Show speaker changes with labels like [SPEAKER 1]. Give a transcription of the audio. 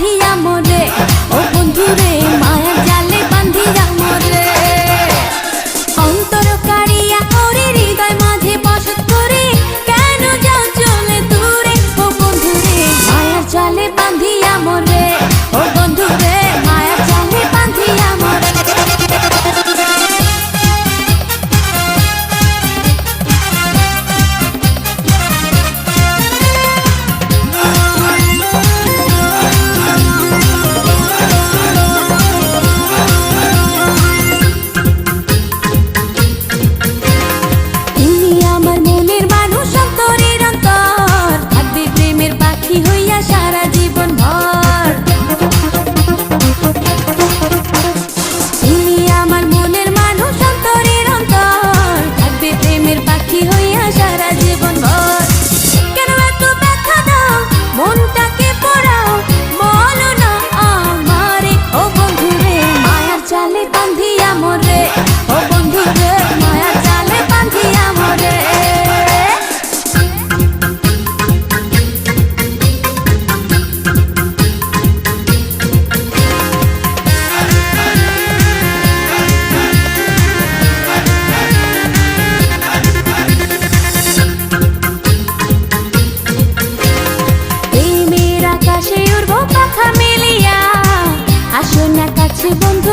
[SPEAKER 1] বান্ধিয়া মোরে, ও বন্ধুরে মায়ার জালে বান্ধিয়া মোরে। অন্তর কাড়িয়া ওরে হৃদয় মাঝে বসত করে, কেন যাও চলে দূরে, ও বন্ধুরে মায়ার জালে বান্ধিয়া মোরে, ও বন্ধুরে মায়ার জালে বান্ধিয়া মোরে। সারা জীবন ভর তুমি আমার মনের মানুষ, অন্তরের অন্তর, থাকবে প্রেমের পাখি হইয়া সারা জীবন ভর। কেন এত ব্যথা দাও, মনটাকে পোড়াও, বলো না আমারে, ও বন্ধুরে মায়ার জালে বান্ধিয়া মোরে, ও বন্ধুরে মায়ার জালে বান্ধিয়া মোরে। আকাশে উড়বো পাখা মেলিয়া, আসো না কাছে বন্ধু